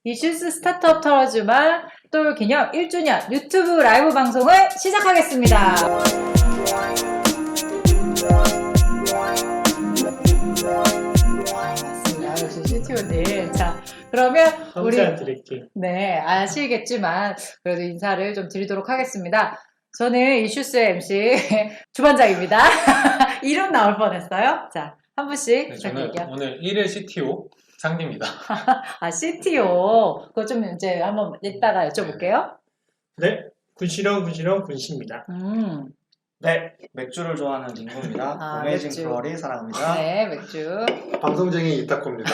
이슈스 스타트업 털어주마 똘 기념 1주년 유튜브 라이브 방송을 시작하겠습니다. 맞습니다. 역시 CTO님. 자, 그러면 우리 드릴게요. 네, 아시겠지만 그래도 인사를 좀 드리도록 하겠습니다. 저는 이슈스의 MC 주반장입니다. 이름 나올 뻔했어요. 자, 한 분씩 네, 저는 부탁드릴게요. 오늘 1일 CTO 상디입니다. 아, CTO. 그거 좀 이제 한번 이따가 여쭤볼게요. 네, 군시령 군시입니다. 네, 맥주를 좋아하는 링고입니다. 아, 어메이징 맥주. 브루어리 사랑합니다. 네, 맥주. 방송쟁이 이타코입니다.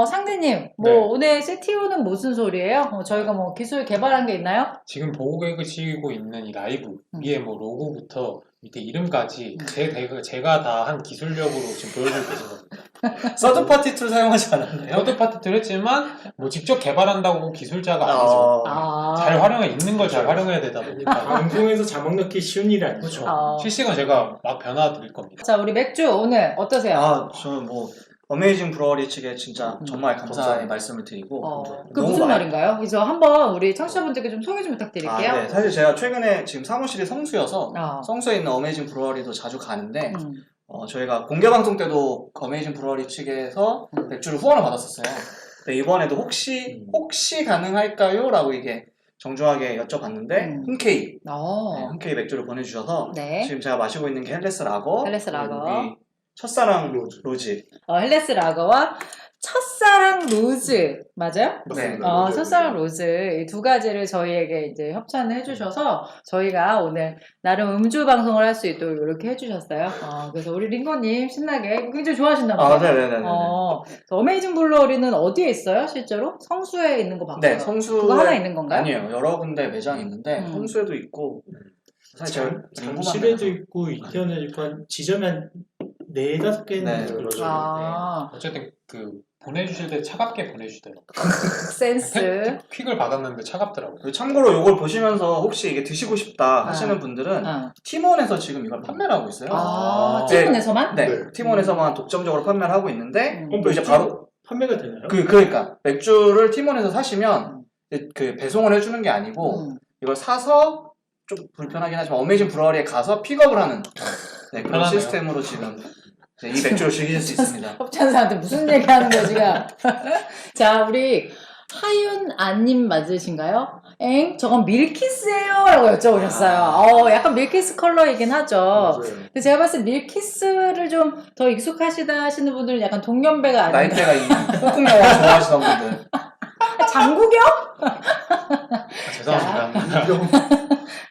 상대님, 네. 오늘 CTO는 무슨 소리예요? 저희가 기술 개발한 게 있나요? 지금 보고 계시고 있는 이 라이브 위에 로고부터 밑에 이름까지 제가 다 한 기술력으로 지금 보여주고 계신 겁니다. 서드파티 툴 사용하지 않았나요? 서드파티를 했지만 직접 개발한다고 기술자가 아니죠. 잘 활용해 있는 걸 잘 활용해야 되다 보니까 방송에서 자막 넣기 쉬운 일이 아니죠. 그렇죠. 실시간 제가 막 변화 드릴 겁니다. 자, 우리 맥주 오늘 어떠세요? 저는 어메이징 브루어리 측에 진짜 정말 감사의 말씀을 드리고 그 무슨 말인가요? 그래서 한번 우리 청취자분들께 좀 소개 좀 부탁드릴게요. 네, 사실 제가 최근에 지금 사무실이 성수여서 성수에 있는 어메이징 브루어리도 자주 가는데 저희가 공개방송 때도 어메이징 브루어리 측에서 맥주를 후원을 받았었어요. 근데 이번에도 혹시 가능할까요? 라고 이게 정중하게 여쭤봤는데 흔쾌히 흔쾌히 맥주를 보내주셔서 네. 지금 제가 마시고 있는 게 헬레스 라거, 헬레스 라거. 우리 첫사랑 로즈. 헬레스 라거와 첫사랑 로즈 맞아요? 네. 첫사랑 로즈 이 두 가지를 저희에게 이제 협찬을 해주셔서 저희가 오늘 나름 음주 방송을 할 수 있도록 이렇게 해주셨어요. 그래서 우리 링고님 신나게 굉장히 좋아하신다 봐요. 네네네. 어메이징 블루어리는 어디에 있어요? 실제로? 성수에 있는 거 봤어요. 네, 성수. 그거 하나 있는 건가요? 아니에요. 여러 군데 매장이 있는데 성수에도 있고 사실 잠실에도 있고 이태원에도 있고 한 지점이 한 4-5개는 네, 그렇죠. 어쨌든 보내주실 때 차갑게 보내주더라고요. 센스. 퀵을 받았는데 차갑더라고요. 참고로 이걸 보시면서 혹시 이게 드시고 싶다 하시는 분들은 팀원에서 지금 이걸 판매를 하고 있어요. 팀원에서만? 네, 네. 팀원에서만 독점적으로 판매를 하고 있는데 그럼 이제 바로 판매가 되나요? 그러니까 맥주를 팀원에서 사시면 그 배송을 해주는 게 아니고 이걸 사서 좀 불편하긴 하지만 어메이징 브루어리에 가서 픽업을 하는 그런 편하네요. 시스템으로 지금 이 맥주를 즐기실 수 있습니다. 협찬사한테 무슨 얘기 하는 거야, 지금? 자, 우리 하윤아님 맞으신가요? 저건 밀키스예요? 라고 여쭤보셨어요. 약간 밀키스 컬러이긴 하죠. 맞아요. 근데 제가 봤을 때 밀키스를 좀 더 익숙하시다 하시는 분들은 약간 동년배가 아닌가. 나이대가 이 홍콩 영화 좋아하시는 분들. 장국영? 죄송합니다.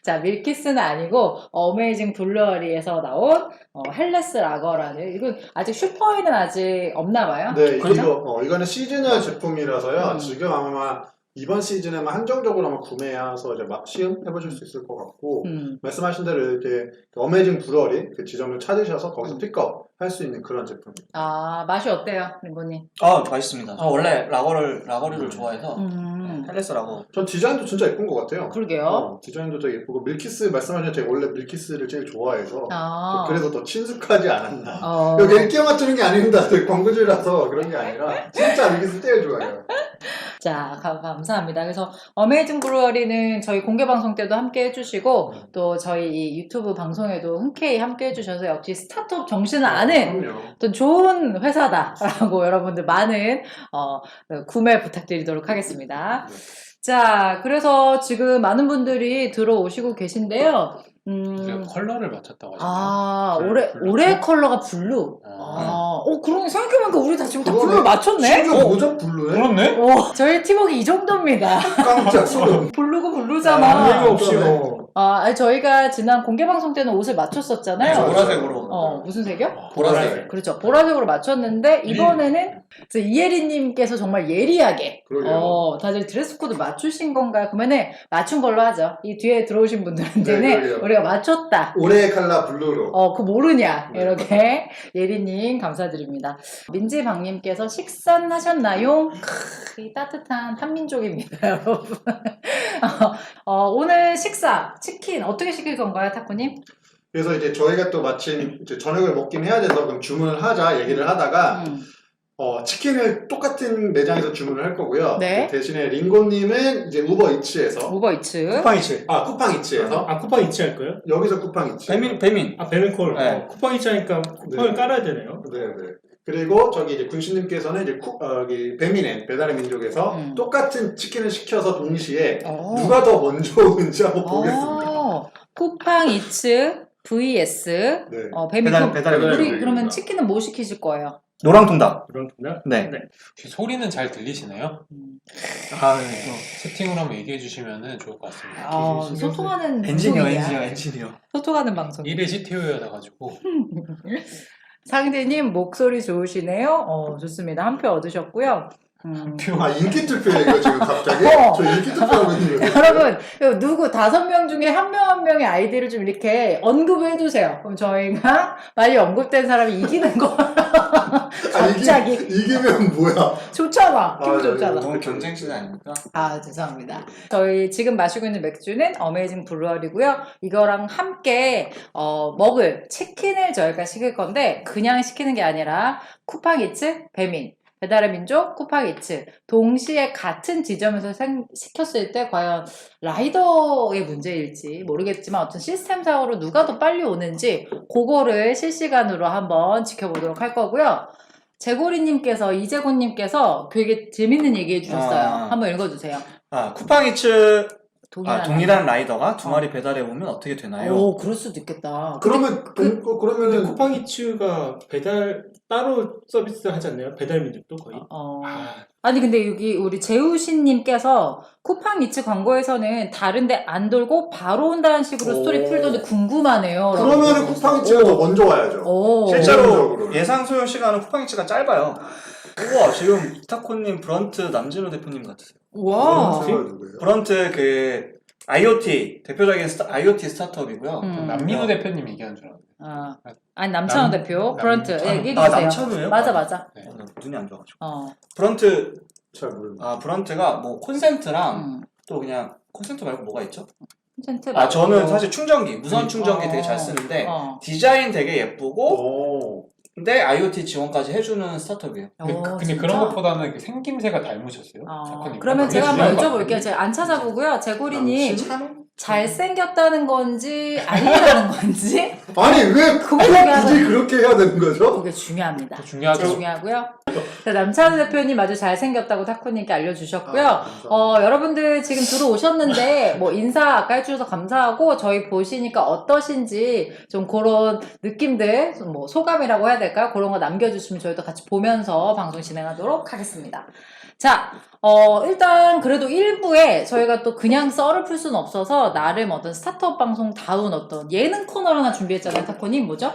자, 밀키스는 아니고 어메이징 블루어리에서 나온 헬레스 라거라는 이건 아직 슈퍼에는 아직 없나 봐요. 네, 그렇죠? 이거는 시즈널 제품이라서요. 지금 아마 이번 시즌에만 한정적으로 아마 구매해서 이제 막 시음해보실 수 있을 것 같고 말씀하신 대로 이렇게 어메이징 브루어리 그 지점을 찾으셔서 거기서 픽업 할 수 있는 그런 제품입니다. 맛이 어때요, 링고님? 맛있습니다. 저 원래 라거류를 좋아해서 헬레스 라거. 전 디자인도 진짜 예쁜 것 같아요. 그러게요. 디자인도 되게 예쁘고 밀키스 말씀하신 제가 원래 밀키스를 제일 좋아해서 아. 그래서 더 친숙하지 않았나. 여기 끼워 맞추는 게 아닙니다. 광고주라서 그런 게 아니라 진짜 밀키스 제일 좋아해요. 자, 감사합니다. 그래서 어메이징 브루어리는 저희 공개 방송 때도 함께 해주시고 또 저희 이 유튜브 방송에도 흔쾌히 함께 해주셔서 역시 스타트업 정신을 아는 그럼요. 또 좋은 회사다라고 여러분들 많은 구매 부탁드리도록 하겠습니다. 자, 그래서 지금 많은 분들이 들어오시고 계신데요. 우리가 컬러를 맞췄다고 하셨나요? 올해 컬러가 블루. 그러네. 생각해보니까 우리 다 지금 다 블루를 맞췄네? 심지어 모자 블루해? 그렇네? 저희 팀워크 이 정도입니다. 깜짝 소름. 블루가 블루잖아. 의미가 없이요. 저희가 지난 공개 방송 때는 옷을 맞췄었잖아요. 보라색으로. 무슨 색이요? 보라색. 그렇죠. 보라색으로 맞췄는데 이번에는 이예리님께서 정말 예리하게 그러게요. 다들 드레스 코드 맞추신 건가요? 그러면은 맞춘 걸로 하죠. 이 뒤에 들어오신 분들한테는 네, 그러게요. 우리가 맞췄다. 올해의 칼라 블루로. 그거 모르냐. 이렇게 예리님 감사드립니다. 민지방님께서 식사하셨나요? 이 따뜻한 한민족입니다, 여러분. 오늘 식사 치킨 어떻게 시킬 건가요, 타쿠님? 그래서 이제 저희가 또 마침 이제 저녁을 먹긴 해야 돼서 그럼 주문을 하자 얘기를 하다가 치킨을 똑같은 매장에서 주문을 할 거고요. 네. 대신에 링고님은 이제 우버이츠에서 우버이츠. 쿠팡이츠. 쿠팡이츠에서 쿠팡이츠 할 거예요? 여기서 쿠팡이츠. 배민. 배민콜. 네. 쿠팡이츠 하니까 쿠팡을 네. 깔아야 되네요. 네네. 그리고 저기 이제 군신님께서는 이제 여기 배민의 배달의 민족에서 똑같은 치킨을 시켜서 동시에 누가 더 먼저 오는지 한번 보겠습니다. 쿠팡이츠 vs 네. 배민콜. 배달의 우리 민족. 그러면 치킨은 뭐 시키실 거예요? 노랑통닭. 그렇구나. 네. 혹시 소리는 잘 들리시나요? 채팅으로 한번 얘기해 주시면 좋을 것 같습니다. 소통하는 엔지니어. 소통하는 방송. 일의 CTO여가지고 상대님 목소리 좋으시네요. 좋습니다. 한 표 얻으셨고요. 인기 투표예요, 이거 지금 갑자기? 저 인기 투표하고 있는 거예요. 여러분, 누구 5명 중에 한 명 한 명의 아이디를 좀 이렇게 언급을 해주세요. 그럼 저희가 많이 언급된 사람이 이기는 거. 갑자기. 이기면 뭐야? 좋잖아. 기분 네. 좋잖아. 너무 경쟁시대 아닙니까? 죄송합니다. 저희 지금 마시고 있는 맥주는 어메이징 브루어리고요. 이거랑 함께 먹을 치킨을 저희가 시킬 건데 그냥 시키는 게 아니라 쿠팡이츠, 배민, 배달의 민족, 쿠팡이츠 동시에 같은 지점에서 시켰을 때 과연 라이더의 문제일지 모르겠지만 어떤 시스템상으로 누가 더 빨리 오는지 그거를 실시간으로 한번 지켜보도록 할 거고요. 재고리님께서 이재곤님께서 되게 재밌는 얘기 해주셨어요. 한번 읽어주세요. 쿠팡이츠 동일한 라이더가 두 마리 배달해 오면 어떻게 되나요? 오, 그럴 수도 있겠다. 그러면은 쿠팡이츠가 배달 따로 서비스 하지 않나요? 배달 민족도 거의. 아니 근데 여기 우리 재우신님께서 쿠팡이츠 광고에서는 다른데 안 돌고 바로 온다는 식으로 스토리 풀던데 궁금하네요. 그러면은 쿠팡이츠가 더 먼저 와야죠. 실제로 개인적으로. 예상 소요 시간은 쿠팡이츠가 짧아요. 우와, 지금 타코님 브런트 남진호 대표님 같으세요. 와. 브런트 그 IoT 대표적인 IoT 스타트업이고요. 남민호 대표님 얘기하는 줄 알았는데. 아니 남찬호 대표 브런트 얘기해 주세요. 남찬호예요? 맞아. 네. 눈이 안 좋아가지고. 브런트. 잘 모르겠네. 브런트가 뭐 콘센트랑 또 그냥 콘센트 말고 뭐가 있죠? 콘센트. 저는 사실 충전기, 무선 충전기 되게 잘 쓰는데 디자인 되게 예쁘고 근데 IoT 지원까지 해주는 스타트업이에요. 근데 그런 것보다는 그 생김새가 닮으셨어요? 그러면 제가 한번 여쭤볼게요. 제가 안 찾아보고요. 재고리님 잘생겼다는 건지 아니라는 건지 아니 왜 굳이 그렇게 해야 되는 거죠? 그게 중요합니다. 중요하죠. 중요하고요. 남찬호 대표님 아주 잘생겼다고 타코님께 알려주셨고요. 여러분들 지금 들어오셨는데 뭐 인사 아까 해주셔서 감사하고 저희 보시니까 어떠신지 좀 그런 느낌들 뭐 소감이라고 해야 될까요? 그런 거 남겨주시면 저희도 같이 보면서 방송 진행하도록 하겠습니다. 자, 일단 그래도 1부에 저희가 또 그냥 썰을 풀 수는 없어서 나름 어떤 스타트업 방송 다운 어떤 예능 코너를 하나 준비했잖아요, 타코님. 뭐죠?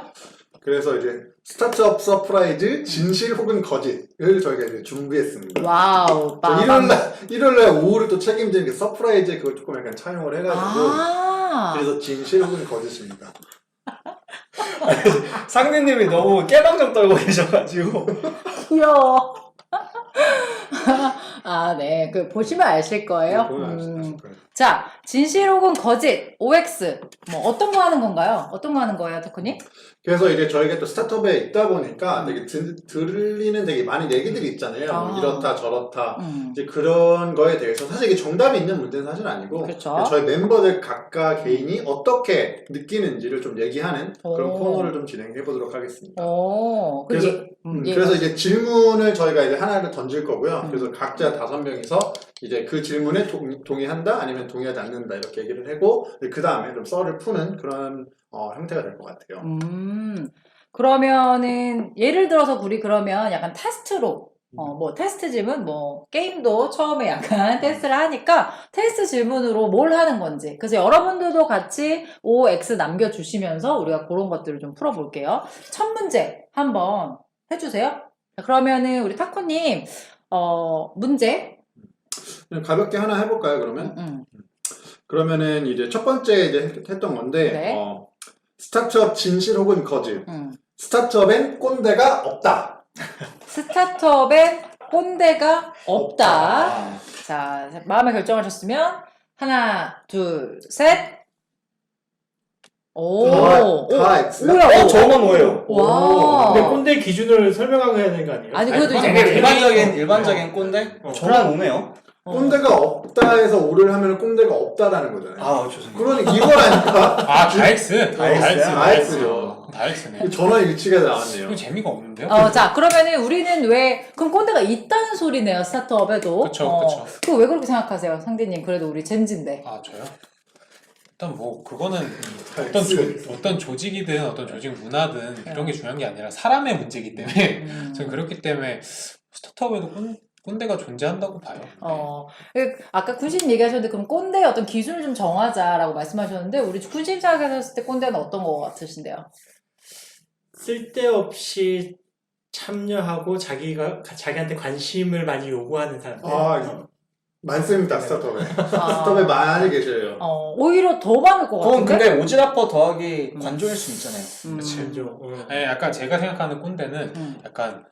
그래서 이제 스타트업 서프라이즈 진실 혹은 거짓을 저희가 이제 준비했습니다. 와우. 일요일날 오후를 또 책임지는 그 서프라이즈 그걸 조금 약간 차용을 해가지고 그래서 진실 혹은 거짓입니다. 상대님이 너무 깨방정 떨고 계셔가지고 귀여워. 네. 보시면 아실 거예요. 네, 보면 아실 거예요. 자, 진실 혹은 거짓, OX. 뭐, 어떤 거 하는 건가요? 어떤 거 하는 거예요, 타코님? 그래서 이제 저희가 또 스타트업에 있다 보니까 되게 들리는 되게 많은 얘기들이 있잖아요. 뭐 이렇다 저렇다 이제 그런 거에 대해서 사실 이게 정답이 있는 문제는 사실 아니고 그렇죠. 저희 멤버들 각각 개인이 어떻게 느끼는지를 좀 얘기하는 그런 코너를 좀 진행해 보도록 하겠습니다. 그래서 이제 질문을 저희가 이제 하나를 던질 거고요. 그래서 각자 5명이서 이제 그 질문에 동의한다 아니면 동의하지 않는다 이렇게 얘기를 하고 그 다음에 좀 썰을 푸는 그런 형태가 될 것 같아요. 그러면은 예를 들어서 우리 그러면 약간 테스트로 뭐 테스트 질문 뭐 게임도 처음에 약간 테스트를 하니까 테스트 질문으로 뭘 하는 건지 그래서 여러분들도 같이 OX 남겨주시면서 우리가 그런 것들을 좀 풀어볼게요. 첫 문제 한번 해주세요. 그러면은 우리 타코님 문제 가볍게 하나 해볼까요 그러면? 그러면은 이제 첫 번째 이제 했던 건데 네. 스타트업 진실 혹은 거짓. 스타트업엔 꼰대가 없다. 스타트업엔 꼰대가 없다. 자, 마음에 결정하셨으면 하나, 둘, 셋. 오, 다 X. 뭐야? 저만 오해요. 와. 근데 꼰대 기준을 설명하고 해야 되는 거 아니에요? 아니 그래도 이제 아니, 일반적인 꼰대? 저만 오네요. 꼰대가 없다 해서 오를 하면 꼰대가 없다라는 거잖아요. 아, 죄송해요. 그러니까 이거라니까. 아, 다 X? 다 X야? 다 X죠. 다 X네. 전원 일치가 나왔네요. 이거 재미가 없는데요? 자, 그러면은 우리는 왜, 그럼 꼰대가 있다는 소리네요, 스타트업에도. 그쵸, 그쵸. 그거 왜 그렇게 생각하세요, 상대님? 그래도 우리 젠지인데. 아, 저요? 일단 뭐 그거는 X. 어떤 조직이든 어떤 조직 문화든 이런 게 중요한 게 아니라 사람의 문제이기 때문에 저는 그렇기 때문에 스타트업에도 꼰대가 존재한다고 봐요. 아까 군신 얘기하셨는데, 그럼 꼰대의 어떤 기준을 좀 정하자라고 말씀하셨는데, 우리 군신 생각했을 때 꼰대는 어떤 거 같으신데요? 쓸데없이 참여하고 자기한테 관심을 많이 요구하는 사람들. 많습니다, 스타트업에. 스타트업에 많이 계셔요. 오히려 더 많을 것 그건 같은데? 근데 오지라퍼 더하기 관종일 수 있잖아요. 그렇죠. 아니, 약간 제가 생각하는 꼰대는 약간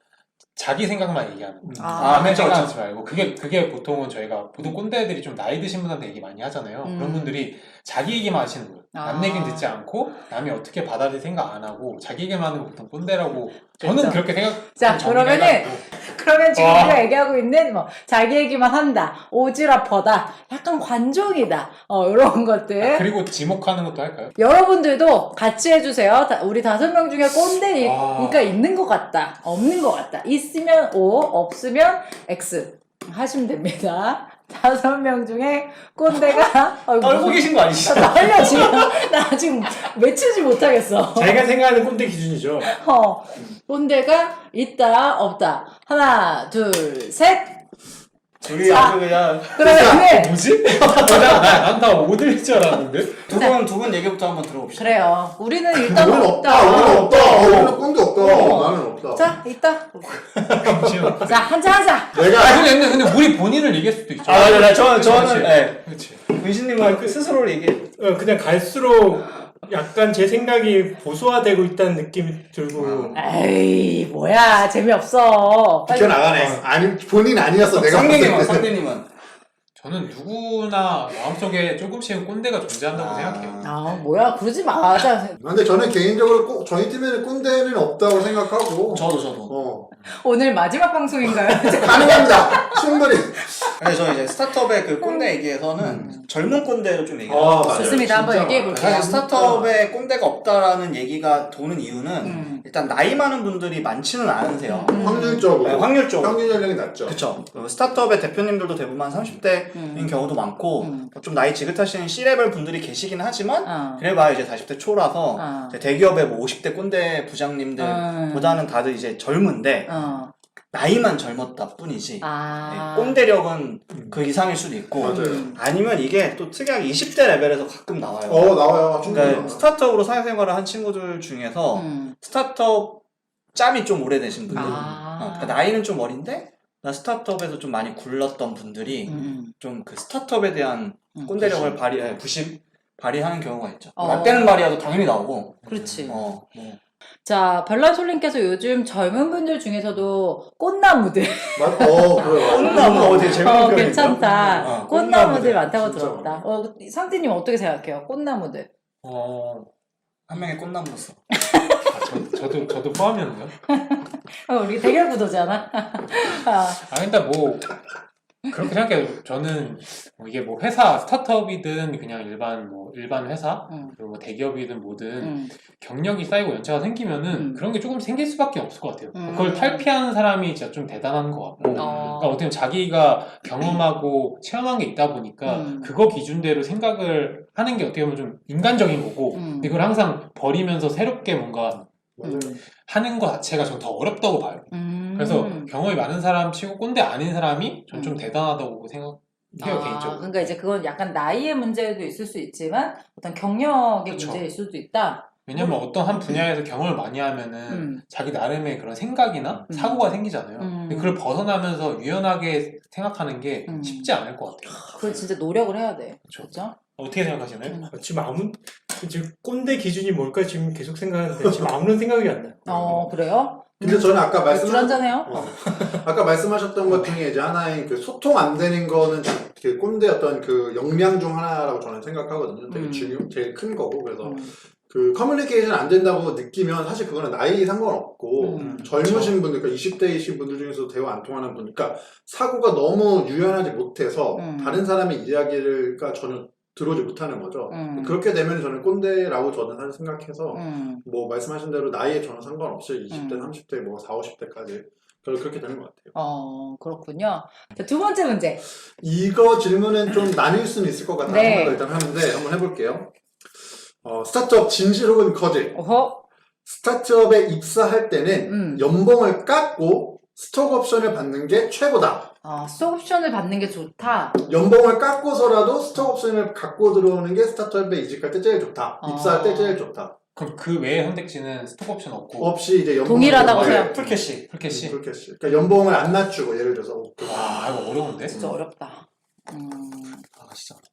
자기 생각만 얘기하는 남의 그쵸, 생각하지 말고 그게 보통은 저희가 보통 꼰대들이 좀 나이 드신 분한테 얘기 많이 하잖아요. 그런 분들이 자기 얘기만 하시는 거예요. 남 얘기는 듣지 않고 남이 어떻게 받아들일 생각 안 하고 자기 얘기만 하는 거 보통 꼰대라고 저는 그렇죠. 그렇게 생각. 자, 그러면 지금 우리가 얘기하고 있는 자기 얘기만 한다, 오지라퍼다, 약간 관종이다, 이런 것들. 그리고 지목하는 것도 할까요? 여러분들도 같이 해주세요. 우리 5명 중에 꼰대가 있는 것 같다, 없는 것 같다. 있으면 O, 없으면 X 하시면 됩니다. 5명 중에 꼰대가 떨고 계신 거 아니시죠? 떨려 지금. 나 지금 외치지 못하겠어. 자기가 생각하는 꼰대 기준이죠. 꼰대가 있다, 없다. 하나, 둘, 셋. 둘이 아주 그냥 그러면 뭐지? 난다 오들 줄 알았는데. 두 분 얘기부터 한번 들어봅시다. 그래요. 우리는 일단 우리는 없다. 우리는 꼰대 없다. 나는 없다. 자, 있다. 잠시만. 자, 한잔 하자. 내가 근데 우리 본인을 얘기할 수도 있죠. 맞아. 저는 그렇지. 은신님은 스스로를 얘기해. 그냥 갈수록 약간 제 생각이 보수화되고 있다는 느낌이 들고. 에이, 뭐야. 재미없어. 빨리. 비켜나가네. 본인 아니었어. 내가 봤을 때. 상대님은 저는 누구나 마음속에 조금씩은 꼰대가 존재한다고 생각해요. 뭐야. 그러지 마. 자, 근데 저는 개인적으로 꼭 저희 팀에는 꼰대는 없다고 생각하고. 저도. 오늘 마지막 방송인가요? 가능합니다. 충분히. 근데 저 이제 스타트업의 그 꼰대 얘기에서는 젊은 꼰대를 좀 얘기해요. 맞아요. 좋습니다. 한번 진짜 얘기해볼게요. 사실 스타트업에 꼰대가 없다라는 얘기가 도는 이유는 일단 나이 많은 분들이 많지는 않으세요. 확률적으로. 네, 확률적으로. 평균 연령이 낮죠. 그쵸. 스타트업의 대표님들도 대부분 한 30대인 경우도 많고 좀 나이 지긋하신 C레벨 분들이 계시긴 하지만 그래봐야 이제 40대 초라서 이제 대기업의 뭐 50대 꼰대 부장님들보다는 다들 이제 젊은데 나이만 젊었다 뿐이지 네, 꼰대력은 그 이상일 수도 있고 맞아요. 아니면 이게 또 특이하게 20대 레벨에서 가끔 나와요. 나와요. 충분히. 그러니까 스타트업으로 사회생활을 한 친구들 중에서 스타트업 짬이 좀 오래되신 분들 그러니까 나이는 좀 어린데 나 스타트업에서 좀 많이 굴렀던 분들이 좀 그 스타트업에 대한 꼰대력을 발휘하는 경우가 있죠. 라떼는 말이야도 당연히 나오고. 그렇지. 뭐. 자, 별난솔님께서 요즘 젊은 분들 중에서도 꽃나무들. 그래요. 꽃나무 되게 재밌는 표현이죠. 괜찮다. 꽃나무들 많다고 진짜 들었다. 상대님 어떻게 생각해요? 꽃나무들. 한 명의 꽃나무였어. 저도 포함이었나요? 우리 대결 구도잖아. 근데 뭐 그렇게 생각해요. 저는 이게 뭐 회사 스타트업이든 그냥 일반 회사 그리고 뭐 대기업이든 뭐든 경력이 쌓이고 연차가 생기면은 그런 게 조금 생길 수밖에 없을 것 같아요. 그걸 탈피하는 사람이 진짜 좀 대단한 것 같고 그러니까 어떻게 보면 자기가 경험하고 체험한 게 있다 보니까 그거 기준대로 생각을 하는 게 어떻게 보면 좀 인간적인 거고 근데 그걸 항상 버리면서 새롭게 뭔가 하는 것 자체가 전 더 어렵다고 봐요. 그래서 경험이 많은 사람 치고 꼰대 아닌 사람이 전 좀 대단하다고 생각해요, 개인적으로. 그러니까 이제 그건 약간 나이의 문제도 있을 수 있지만 어떤 경력의 그쵸. 문제일 수도 있다. 왜냐면 어떤 한 분야에서 경험을 많이 하면은 자기 나름의 그런 생각이나 사고가 생기잖아요. 근데 그걸 벗어나면서 유연하게 생각하는 게 쉽지 않을 것 같아요. 그걸 진짜 노력을 해야 돼. 그렇죠? 어떻게 생각하시나요? 지금 꼰대 기준이 뭘까 지금 계속 생각하는데 지금 아무런 생각이 안 나요. 그래요? 근데 저는 아까 술 한잔해요? 아까 말씀하셨던 것 중에 이제 하나의 그 소통 안 되는 거는 그 꼰대 어떤 그 역량 중 하나라고 저는 생각하거든요. 되게 제일 큰 거고 그래서 그 커뮤니케이션 안 된다고 느끼면 사실 그거는 나이 상관없고 젊으신 분들, 그러니까 20대이신 분들 중에서 대화 안 통하는 분, 그러니까 사고가 너무 유연하지 못해서 다른 사람의 이야기를 전혀 들어오지 못하는 거죠. 그렇게 되면 저는 꼰대라고 저는 사실 생각해서 뭐 말씀하신 대로 나이에 전혀 상관없이 20대, 30대, 뭐 40, 50대까지 그렇게 되는 것 같아요. 그렇군요. 자, 두 번째 문제. 이거 질문은 좀 나뉠 수는 있을 것 같다는 네. 생각을 일단 하는데 한번 해볼게요. 스타트업 진실 혹은 거짓. 어허. 스타트업에 입사할 때는 연봉을 깎고 스톡 옵션을 받는 게 최고다. 스톡 옵션을 받는 게 좋다. 연봉을 깎고서라도 스톡 옵션을 갖고 들어오는 게 스타트업에 이직할 때 제일 좋다. 입사할 때 제일 좋다. 그럼 그 외의 선택지는 스톡 옵션 없고 없이 이제 연봉 동일하다고 생각. 풀캐시. 풀캐시. 그러니까 연봉을 안 낮추고 예를 들어서 와 이거 어려운데? 진짜 어렵다. 진짜 어렵다.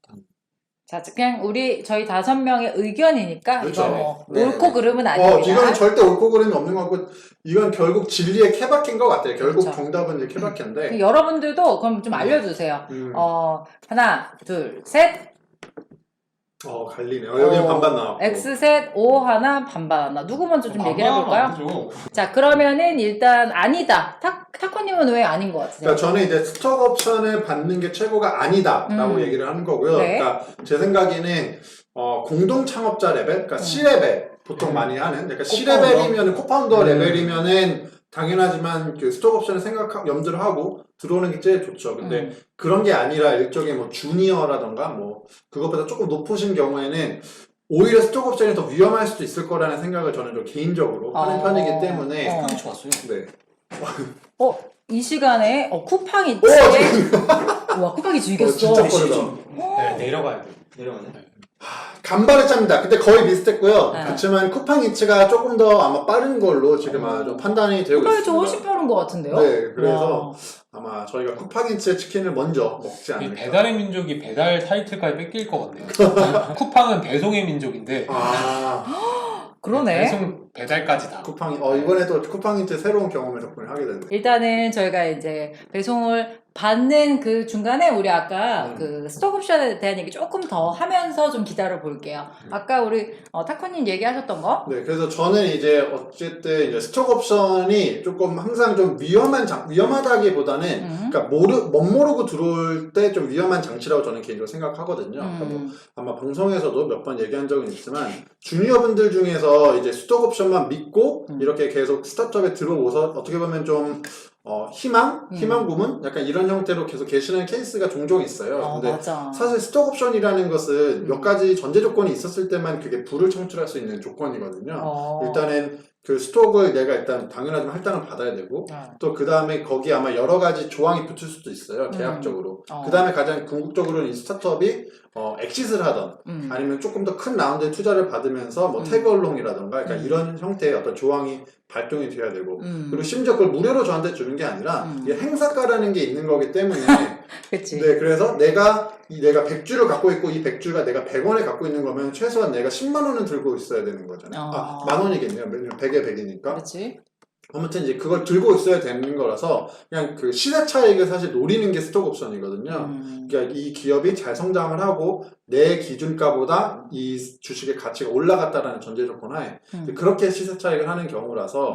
자, 그냥 저희 5명의 의견이니까 그렇죠. 이거 뭐 네. 옳고 그름은 아닙니다. 이건 절대 옳고 그름이 없는 것 같고 이건 결국 진리의 케바케인 것 같아요. 결국 그렇죠. 정답은 이제 케바케인데 여러분들도 그럼 좀 알려주세요. 하나, 둘, 셋. 갈리네요. 여기는 반반 나왔고 X셋, O 하나, 반반 하나. 누구 먼저 좀 얘기를 해볼까요? 해볼까요? 자, 그러면은 일단 아니다. 타코님은 왜 아닌 것 같으세요? 그러니까 저는 이제 스톡 옵션을 받는 게 최고가 아니다라고 얘기를 하는 거고요. 네. 그러니까 제 생각에는 공동 창업자 레벨, 그러니까 C 레벨 보통 많이 하는, 그러니까 C 레벨이면 코파운더 레벨이면은 당연하지만 그 스톡 옵션을 염두를 하고 들어오는 게 제일 좋죠. 근데 그런 게 아니라 일종의 뭐 주니어라던가 뭐 그것보다 조금 높으신 경우에는 오히려 스톡 옵션이 더 위험할 수도 있을 거라는 생각을 저는 좀 개인적으로 하는 편이기 때문에 참 좋았어요. 네. 이 시간에 쿠팡이 와, 쿠팡이 즐겼어. 진짜 빠르다. 네, 내려가야 돼. 내려가네. 간발의 차입니다. 근데 거의 비슷했고요. 네. 그렇지만 쿠팡이츠가 조금 더 아마 빠른 걸로 지금 좀 판단이 되고 쿠팡이 있습니다. 저 훨씬 빠른 것 같은데요? 네, 그래서 와. 아마 저희가 쿠팡이츠의 치킨을 먼저 먹지 이 않을까. 배달의 민족이 배달 타이틀까지 뺏길 것 같네요. 쿠팡은 배송의 민족인데 그러네. 배달까지 다. 쿠팡이 이번에도 쿠팡이츠 새로운 경험을 덕분에 하게 됐네요. 일단은 저희가 이제 배송을 받는 그 중간에 우리 아까 그 스톡 옵션에 대한 얘기 조금 더 하면서 좀 기다려 볼게요. 아까 우리 타코님 얘기하셨던 거? 네, 그래서 저는 이제 어쨌든 이제 스톡 옵션이 조금 항상 좀 위험하다기보다는 그러니까 멋모르고 들어올 때 좀 위험한 장치라고 저는 개인적으로 생각하거든요. 그러니까 뭐 아마 방송에서도 몇 번 얘기한 적은 있지만 주니어분들 중에서 이제 스톡 옵션만 믿고 이렇게 계속 스타트업에 들어오서 어떻게 보면 좀 희망 고문 약간 이런 형태로 계속 계시는 케이스가 종종 있어요. 근데 맞아. 사실 스톡 옵션이라는 것은 몇 가지 전제 조건이 있었을 때만 그게 부를 창출할 수 있는 조건이거든요. 일단은 그 스톡을 내가 일단 당연하지만 할당을 받아야 되고 또 그 다음에 거기 아마 여러 가지 조항이 붙을 수도 있어요. 계약적으로. 그 다음에 가장 궁극적으로는 이 스타트업이 엑시트를 하던 아니면 조금 더 큰 라운드의 투자를 받으면서 뭐 태그얼롱이라던가 그러니까 이런 형태의 어떤 조항이 발동이 돼야 되고 그리고 심지어 그걸 무료로 저한테 주는 게 아니라 이게 행사가라는 게 있는 거기 때문에 그치. 네, 그래서 내가 100주를 갖고 있고 이 100주가 내가 100원에 갖고 있는 거면 최소한 내가 10만 원은 들고 있어야 되는 거잖아요. 만 원이겠네요. 100에 100이니까. 그렇지. 아무튼 이제 그걸 들고 있어야 되는 거라서 그냥 그 시세 차익을 사실 노리는 게 스톡 옵션이거든요. 그러니까 이 기업이 잘 성장을 하고 내 기준가보다 이 주식의 가치가 올라갔다라는 전제 조건 하에 그렇게 시세 차익을 하는 경우라서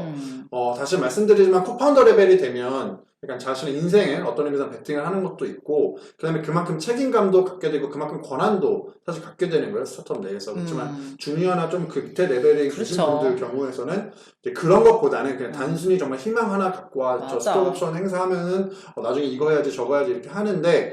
다시 말씀드리지만 코파운더 레벨이 되면 약간 자신의 인생에 어떤 의미에서 베팅을 하는 것도 있고 그 다음에 그만큼 책임감도 갖게 되고 그만큼 권한도 사실 갖게 되는 거예요 스타트업 내에서. 그렇지만 주니어나 좀 그 밑에 레벨에 계신 그렇죠. 분들 경우에서는 이제 그런 것보다는 그냥 단순히 정말 희망 하나 갖고 와 저 스톡 옵션 행사하면은 나중에 이거 해야지 저거 해야지 이렇게 하는데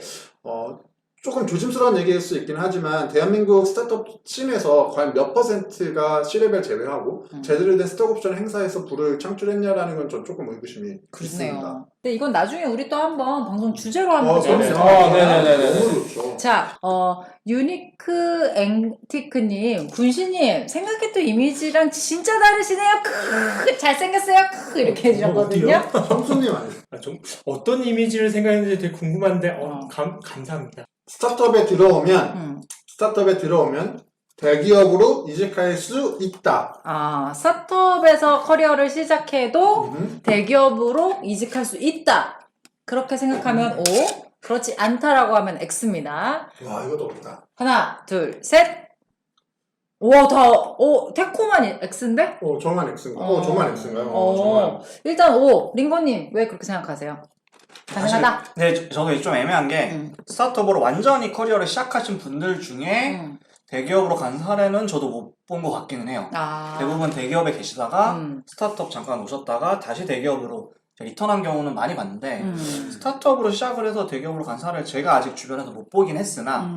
조금 조심스러운 얘기일 수 있긴 하지만 대한민국 스타트업 씬에서 과연 몇 퍼센트가 C레벨 제외하고 제대로 된 스톡 옵션 행사에서 부를 창출했냐라는 건 전 조금 의구심이 있습니다. 그렇네요. 근데 이건 나중에 우리 또 한번 방송 주제로 한번 그럼요. 재밌을 것 네네네. 너무 좋죠. 자, 유니크 앵티크님, 군시님, 생각했던 이미지랑 진짜 다르시네요. 잘생겼어요. 이렇게 해주셨거든요. 성수님 아니에요? 좀 어떤 이미지를 생각했는지 되게 궁금한데 감사합니다. 스타트업에 들어오면 대기업으로 이직할 수 있다. 스타트업에서 커리어를 시작해도 대기업으로 이직할 수 있다. 그렇게 생각하면 O, 그렇지 않다라고 하면 X입니다. 와 이것도 어렵다. 하나, 둘, 셋. 와, 테코만 X인데? 저만 X인가? 어. 저만 X인가요? 어. 일단 O, 링고님 왜 그렇게 생각하세요? 가능하다? 네, 저도 좀 애매한 게 스타트업으로 완전히 커리어를 시작하신 분들 중에 대기업으로 간 사례는 저도 못 본 것 같기는 해요. 대부분 대기업에 계시다가 스타트업 잠깐 오셨다가 다시 대기업으로 리턴한 경우는 많이 봤는데 스타트업으로 시작을 해서 대기업으로 간 사례를 제가 아직 주변에서 못 보긴 했으나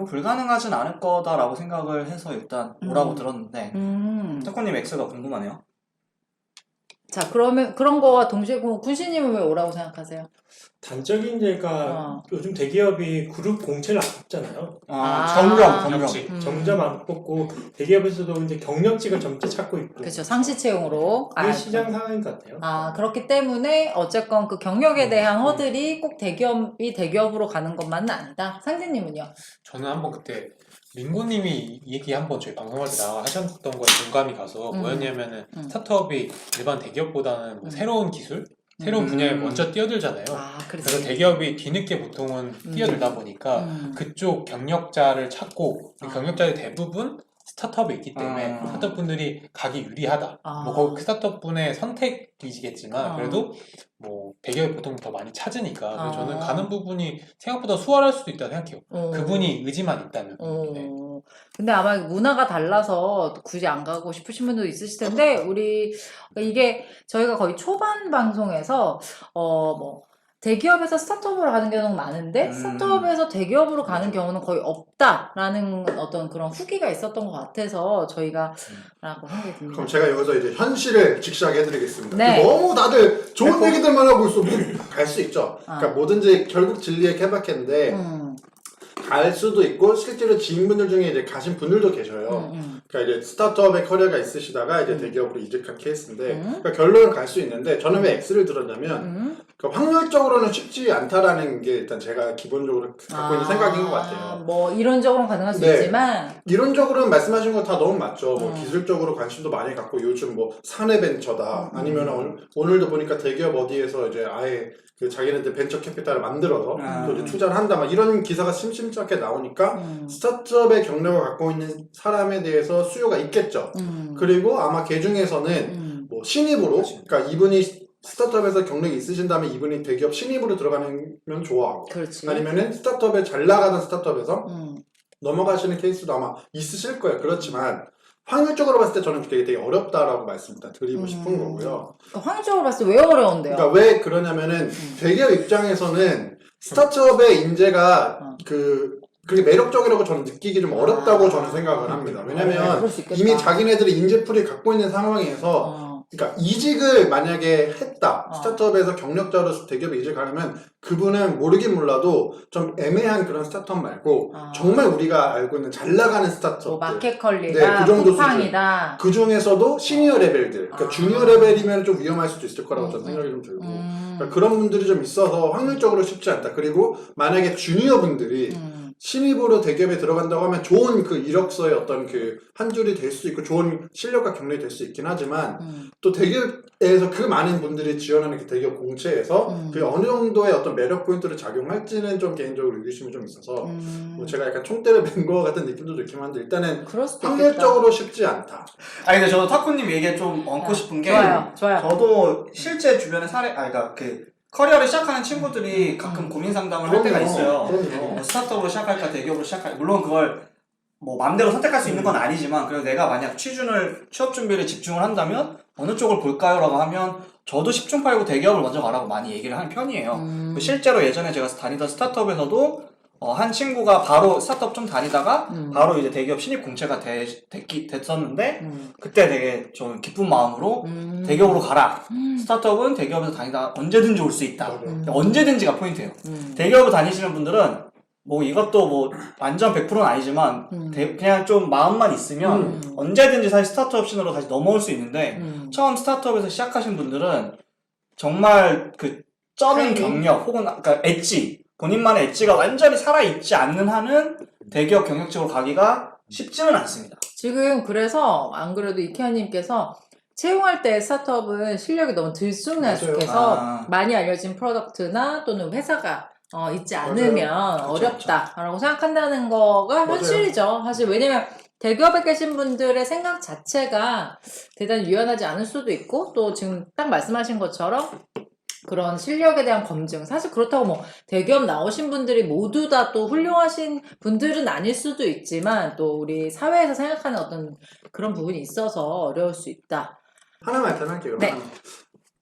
불가능하진 않을 거다라고 생각을 해서 일단 오라고 들었는데 태권님 X가 궁금하네요. 자, 그러면 그런 거와 동시에 군신님은 왜 오라고 생각하세요? 단적인 예가 요즘 대기업이 그룹 공채를 안 뽑잖아요. 점점. 점점 안 뽑고 대기업에서도 이제 경력직을 점차 찾고 있고. 그렇죠. 상시 채용으로. 그게 시장 상황인 것 같아요. 그렇기 때문에 어쨌건 그 경력에 대한 허들이 꼭 대기업이 대기업으로 가는 것만은 아니다. 상진님은요? 저는 한번 그때 링고님이 이 얘기 한번 저희 방송할 때 하셨던 거에 공감이 가서 뭐였냐면은 스타트업이 일반 대기업보다는 뭐 새로운 기술, 새로운 분야에 먼저 뛰어들잖아요. 그래서 대기업이 뒤늦게 보통은 뛰어들다 보니까 그쪽 경력자를 찾고 그 경력자의 대부분 스타트업에 있기 때문에 스타트업 분들이 가기 유리하다. 뭐 그 스타트업 분의 선택이시겠지만 그래도 뭐 대기업이 보통 더 많이 찾으니까 그래서 저는 가는 부분이 생각보다 수월할 수도 있다고 생각해요. 그분이 의지만 있다면. 네. 근데 아마 문화가 달라서 굳이 안 가고 싶으신 분도 있으실 텐데 이게 저희가 거의 초반 방송에서 뭐 대기업에서 스타트업으로 가는 경우는 많은데 스타트업에서 대기업으로 가는 경우는 거의 없다라는 어떤 그런 후기가 있었던 것 같아서 저희가 라고 생각이 듭니다. 그럼 제가 여기서 이제 현실을 직시하게 해드리겠습니다. 네. 너무 다들 좋은 얘기들만 하고 있어. 갈 수 있죠. 그러니까 뭐든지 결국 진리의 케바케인데 갈 수도 있고 실제로 지인분들 중에 이제 가신 분들도 계셔요. 그러니까 이제 스타트업의 커리어가 있으시다가 이제 대기업으로 이직한 케이스인데 그러니까 결론은 갈 수 있는데 저는 왜 X를 들었냐면 그러니까 확률적으로는 쉽지 않다라는 게 일단 제가 기본적으로 갖고 있는 생각인 것 같아요. 뭐 이론적으로는 가능할 수 있지만 이론적으로는 말씀하신 거 다 너무 맞죠. 뭐 기술적으로 관심도 많이 갖고 요즘 뭐 사내 벤처다 아니면 오늘도 보니까 대기업 어디에서 이제 아예 그 자기네들 벤처 캐피탈을 만들어서 또 이제 투자를 한다 막 이런 기사가 심심찮게 나오니까 스타트업의 경력을 갖고 있는 사람에 대해서 수요가 있겠죠. 그리고 아마 그 중에서는 뭐 신입으로 그러니까 이분이 스타트업에서 경력이 있으신다면 이분이 대기업 신입으로 들어가면 좋아하고 아니면은 스타트업에 잘 나가는 스타트업에서 넘어가시는 케이스도 아마 있으실 거예요. 그렇지만 확률적으로 봤을 때 저는 되게 어렵다라고 말씀 드리고 싶은 거고요. 확률적으로 봤을 때 왜 어려운데요? 그러니까 왜 그러냐면은 대기업 입장에서는 스타트업의 인재가 그게 매력적이라고 저는 느끼기 좀 어렵다고 저는 생각을 합니다. 왜냐면 이미 자기네들이 인재풀이 갖고 있는 상황에서 그러니까 이직을 만약에 했다. 스타트업에서 경력자로 대기업에 이직을 가려면 그분은 모르긴 몰라도 좀 애매한 그런 스타트업 말고 정말 우리가 알고 있는 잘 나가는 스타트업 뭐 마켓컬리다, 그 정도 쿠팡이다. 그 중에서도 시니어 레벨들 그러니까 주니어 레벨이면 좀 위험할 수도 있을 거라고 저는 생각이 좀 들고 그러니까 그런 분들이 좀 있어서 확률적으로 쉽지 않다. 그리고 만약에 주니어 분들이 신입으로 대기업에 들어간다고 하면 좋은 그 이력서의 어떤 그 한 줄이 될 수 있고 좋은 실력과 경력이 될 수 있긴 하지만 또 대기업에서 그 많은 분들이 지원하는 그 대기업 공채에서 그 어느 정도의 어떤 매력 포인트를 작용할지는 좀 개인적으로 의구심이 좀 있어서 뭐 제가 약간 총대를 맨 거 같은 느낌도 들긴 한데 일단은 확률적으로 쉽지 않다. 근데 저도 타코님 얘기에 좀 얹고 싶은 게 좋아요. 저도 실제 주변의 사례 그러니까 그 커리어를 시작하는 친구들이 가끔 고민 상담을 할 때가 있어요. 스타트업으로 시작할까 대기업으로 시작할까 물론 그걸 뭐 마음대로 선택할 수 있는 건 아니지만 그래서 내가 만약 취업 준비를 집중을 한다면 어느 쪽을 볼까요? 라고 하면 저도 10중 8구 대기업을 먼저 가라고 많이 얘기를 하는 편이에요. 실제로 예전에 제가 다니던 스타트업에서도 한 친구가 바로 스타트업 좀 다니다가 바로 이제 대기업 신입 공채가 됐었는데 그때 되게 좀 기쁜 마음으로 대기업으로 가라. 스타트업은 대기업에서 다니다 언제든지 올 수 있다. 언제든지가 포인트예요. 대기업을 다니시는 분들은 뭐 이것도 뭐 완전 100%는 아니지만 그냥 좀 마음만 있으면 언제든지 사실 스타트업 신으로 다시 넘어올 수 있는데 처음 스타트업에서 시작하신 분들은 정말 그 쩌는 경력 혹은 그러니까 엣지 본인만의 엣지가 완전히 살아있지 않는 한은 대기업 경력직으로 가기가 쉽지는 않습니다. 지금 그래서 안 그래도 이케아님께서 채용할 때 스타트업은 실력이 너무 들쑥날쑥해서 많이 알려진 프로덕트나 또는 회사가 있지 않으면 어렵다라고 생각한다는 거가 현실이죠. 사실 왜냐면 대기업에 계신 분들의 생각 자체가 대단히 유연하지 않을 수도 있고, 또 지금 딱 말씀하신 것처럼 그런 실력에 대한 검증. 사실 그렇다고 뭐 대기업 나오신 분들이 모두 다 또 훌륭하신 분들은 아닐 수도 있지만, 또 우리 사회에서 생각하는 어떤 그런 부분이 있어서 어려울 수 있다. 하나만 일단 할게요. 네.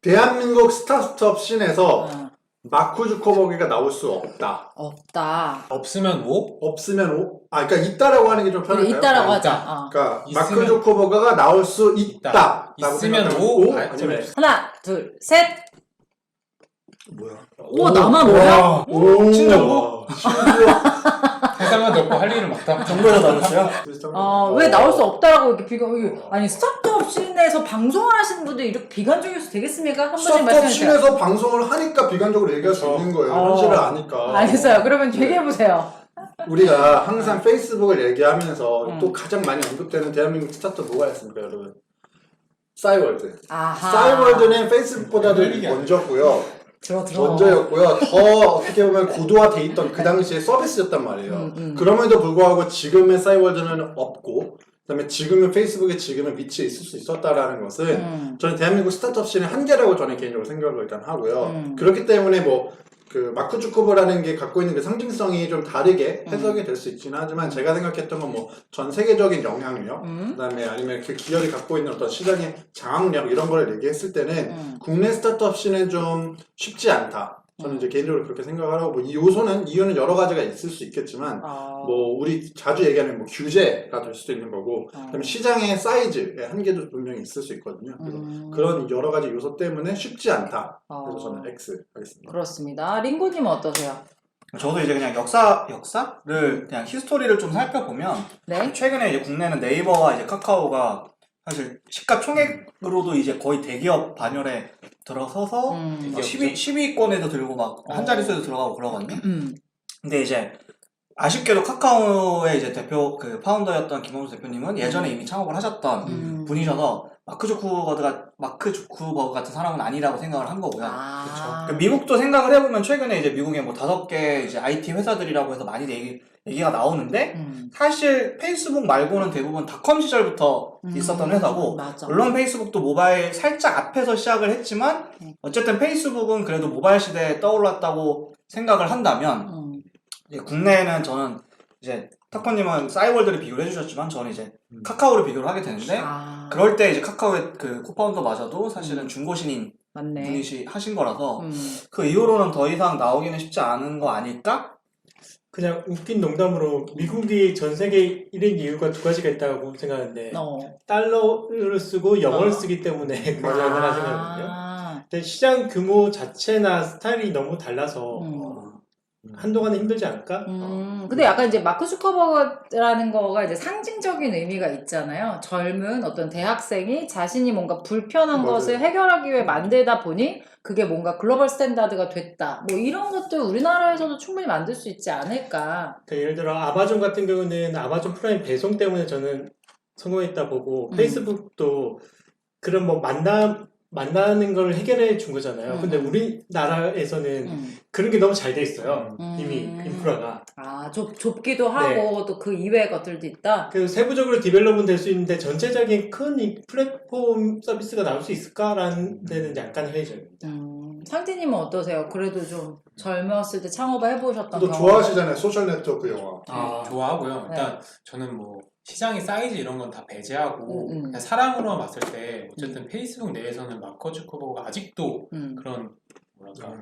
대한민국 스타트업 씬에서 어, 마크 주커버그가 나올 수 없다. 없다. 없으면 뭐? 없으면 그러니까 있다라고 하는 게 좀 편할까요? 있다라고 하자. 있다. 어. 그러니까 마크 있으면- 주커버그가 나올 수 있다. 있다. 있으면 오, 오, 아니면 하나, 둘, 셋. 뭐야? 오, 나만 오야? 오, 신정보? 회사만 넣고 할 일을 맡아. 정부에서 나눴어요? 왜 나올 수 없다라고 이렇게 아니, 스타트업 씬에서 방송을 하시는 분들이 이렇게 비관적일 수 되겠습니까? 한 번씩 스타트업 말씀해주세요. 씬에서 방송을 하니까 비관적으로 얘기할 수 있는 거예요. 현실을 아니까. 알겠어요. 그러면 얘기해보세요. 우리가 항상 페이스북을 얘기하면서 음. 또 가장 많이 언급되는 대한민국 스타트업 뭐가 있습니까, 여러분? 싸이월드. 아하. 싸이월드는 페이스북보다도 얘기야. 먼저고요. 들어. 먼저였고요. 더 어떻게 보면 고도화돼 있던 그 당시에 서비스였단 말이에요. 그럼에도 불구하고 지금의 싸이월드는 없고, 그다음에 지금의 페이스북에 지금의 위치에 있을 수 있었다라는 것은 저는 대한민국 스타트업 씬의 한계라고 저는 개인적으로 생각을 일단 하고요. 그렇기 때문에 뭐 그 마크 주커버라는 게 갖고 있는 그 상징성이 좀 다르게 해석이 될 수 있긴 하지만, 제가 생각했던 건 뭐 전 세계적인 영향력, 그다음에 아니면 그 기업이 갖고 있는 어떤 시장의 장악력 이런 걸 얘기했을 때는 국내 스타트업 씬은 좀 쉽지 않다. 저는 이제 개인적으로 그렇게 생각을 하고, 뭐 이 이유는 여러 가지가 있을 수 있겠지만, 뭐 우리 자주 얘기하는 뭐 규제가 될 수도 있는 거고, 그다음에 시장의 사이즈의 한계도 분명히 있을 수 있거든요. 그래서 그런 여러 가지 요소 때문에 쉽지 않다. 그래서 저는 X 하겠습니다. 그렇습니다. 링고님은 어떠세요? 저도 이제 그냥 역사를 그냥 히스토리를 좀 살펴보면, 네. 최근에 이제 국내는 네이버와 이제 카카오가 사실 시가총액으로도 이제 거의 대기업 반열에 들어서서 10위권에도 들고 막 한 자릿수에도 들어가고 그러거든요. 근데 이제 아쉽게도 카카오의 이제 그 파운더였던 김범수 대표님은 예전에 이미 창업을 하셨던 분이셔서 마크 주커버그 같은 사람은 아니라고 생각을 한 거고요. 그러니까 미국도 생각을 해보면 최근에 이제 미국에 뭐 5개 이제 IT 회사들이라고 해서 많이 얘기가 나오는데, 사실 페이스북 말고는 대부분 닷컴 시절부터 있었던 회사고, 맞아. 물론 페이스북도 모바일 살짝 앞에서 시작을 했지만 어쨌든 페이스북은 그래도 모바일 시대에 떠올랐다고 생각을 한다면, 이제 국내에는 저는 이제 타코님은 싸이월드를 비교를 해주셨지만 저는 이제 카카오를 비교를 하게 되는데, 그럴 때 이제 카카오의 그 코파운더마저도 사실은 중고신인 맞네. 분이 하신 거라서 그 이후로는 더 이상 나오기는 쉽지 않은 거 아닐까? 그냥 웃긴 농담으로 미국이 전 세계 1인 이유가 두 가지가 있다고 생각하는데, 달러를 쓰고 영어를 쓰기 때문에 그걸 하나 생각하거든요. 근데 시장 규모 자체나 스타일이 너무 달라서 한동안은 힘들지 않을까? 근데 약간 이제 마크 주커버그라는 거가 이제 상징적인 의미가 있잖아요. 젊은 어떤 대학생이 자신이 뭔가 불편한 맞아요. 것을 해결하기 위해 만들다 보니 그게 뭔가 글로벌 스탠다드가 됐다. 뭐 이런 것들 우리나라에서도 충분히 만들 수 있지 않을까. 그러니까 예를 들어 아마존 같은 경우는 아마존 프라임 배송 때문에 저는 성공했다 보고, 페이스북도 그런 뭐 만나는 걸 해결해 준 거잖아요. 근데 우리나라에서는 그런 게 너무 잘 돼 있어요. 이미 인프라가. 좁기도 하고 또 그 이외의 것들도 있다. 그 세부적으로 디벨롭은 될 수 있는데 전체적인 큰 이 플랫폼 서비스가 나올 수 있을까라는 데는 약간 회의적입니다. 상진님은 어떠세요? 그래도 좀 젊었을 때 창업을 해보셨던 또 경험. 좋아하시잖아요, 소셜 네트워크 영화. 좋아하고요. 일단 저는 뭐 시장의 사이즈 이런 건 다 배제하고 그냥 사람으로만 봤을 때 어쨌든 페이스북 내에서는 마크 주커버그가 아직도 그런 뭐랄까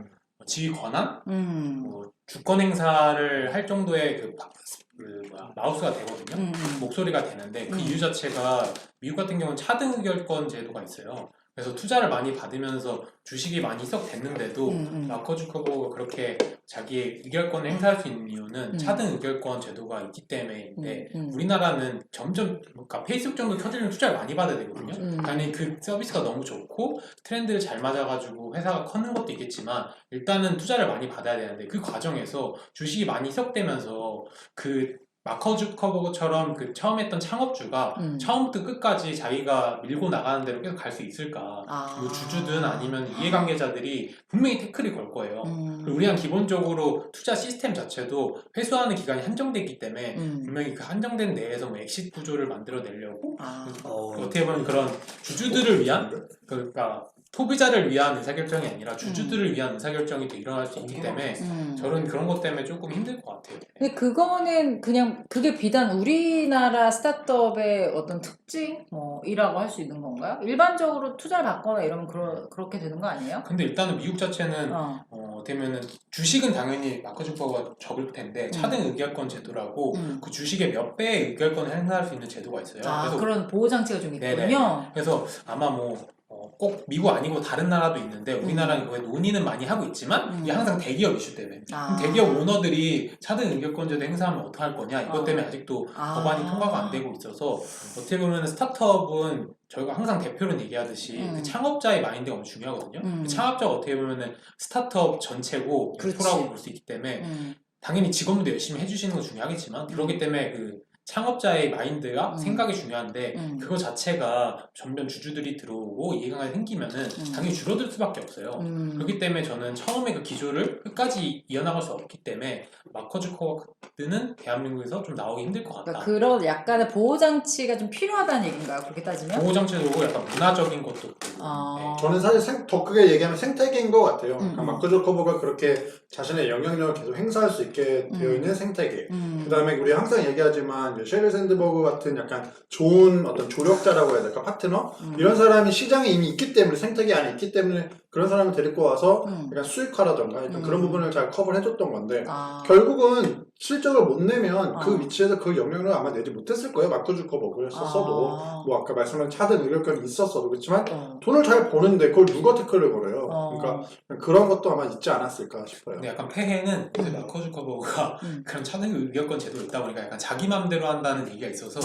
지휘 권한, 뭐 주권 행사를 할 정도의 마우스가 되거든요. 목소리가 되는데 그 이유 자체가 미국 같은 경우는 차등 의결권 제도가 있어요. 그래서 투자를 많이 받으면서 주식이 많이 희석됐는데도 마크 주커버그가 그렇게 자기의 의결권을 행사할 수 있는 이유는 차등 의결권 제도가 있기 때문인데, 우리나라는 점점 그러니까 페이스북 정도 켜지려면 투자를 많이 받아야 되거든요. 당연히 그 서비스가 너무 좋고 트렌드를 잘 맞아가지고 회사가 커는 것도 있겠지만 일단은 투자를 많이 받아야 되는데, 그 과정에서 주식이 많이 희석되면서 그 마크 주커버그처럼 그 처음 했던 창업주가 처음부터 끝까지 자기가 밀고 나가는 대로 계속 갈 수 있을까? 뭐 주주든 아니면 이해관계자들이 분명히 태클이 걸 거예요. 그리고 우리는 기본적으로 투자 시스템 자체도 회수하는 기간이 한정돼 있기 때문에 분명히 그 한정된 내에서 뭐 엑시트 구조를 만들어내려고 어떻게 보면 그런 주주들을 위한 그러니까 소비자를 위한 의사결정이 아니라 주주들을 위한 의사결정이 또 일어날 수 있기 때문에 저는 그런 것 때문에 조금 힘들 것 같아요. 근데 그거는 그냥 그게 비단 우리나라 스타트업의 어떤 특징 이라고 할 수 있는 건가요? 일반적으로 투자를 받거나 이러면 그렇게 되는 거 아니에요? 근데 일단은 미국 자체는 되면은 주식은 당연히 마크 주커버가 적을 텐데 차등 의결권 제도라고 그 주식의 몇 배의 의결권을 행사할 수 있는 제도가 있어요. 그래서 그런 보호 장치가 좀 있군요. 네네. 그래서 아마 꼭 미국 아니고 다른 나라도 있는데 우리나라는 그거에 논의는 많이 하고 있지만 이게 항상 대기업 이슈 때문에 그럼 대기업 오너들이 차등 의결권제도 행사하면 어떡할 거냐 이것 때문에 아직도 법안이 통과가 안 되고 있어서 어떻게 보면 스타트업은 저희가 항상 대표는 얘기하듯이 그 창업자의 마인드가 엄청 중요하거든요. 그 창업자가 어떻게 보면 스타트업 전체고 대표라고 볼 수 있기 때문에 당연히 직원도 열심히 해주시는 건 중요하겠지만 그렇기 때문에 그 창업자의 마인드가 생각이 중요한데 그거 자체가 전면 주주들이 들어오고 이해관계가 생기면은 당연히 줄어들 수밖에 없어요. 그렇기 때문에 저는 처음에 그 기조를 끝까지 이어나갈 수 없기 때문에 마크 주커버그는 대한민국에서 좀 나오기 힘들 것 같다. 그러니까 그런 약간의 보호장치가 좀 필요하다는 얘기인가요? 그렇게 따지면? 보호장치도 그렇고 약간 문화적인 것도 그렇고. 네. 저는 사실 더 크게 얘기하면 생태계인 것 같아요. 그러니까 마크 주커버그가 그렇게 자신의 영향력을 계속 행사할 수 있게 되어 있는 생태계. 그 다음에 우리 항상 얘기하지만 셰릴 샌드버그 같은 약간 좋은 어떤 조력자라고 해야 될까? 파트너? 이런 사람이 시장에 이미 있기 때문에 생태계 안에 있기 때문에 그런 사람을 데리고 와서 약간 수익화라던가 그런 부분을 잘 커버를 해줬던 건데 결국은 실적을 못 내면 그 위치에서 그 영향력을 아마 내지 못했을 거예요. 마크 주커버그를 썼어도 뭐 아까 말씀한 차등 의료권이 있었어도 그렇지만 돈을 잘 버는데 그걸 누가 태클을 걸어요. 그러니까 그런 것도 아마 있지 않았을까 싶어요. 근데 약간 폐해는 이제 마크 주커버그가 그런 차등 의결권 제도가 있다 보니까 약간 자기 맘대로 한다는 얘기가 있어서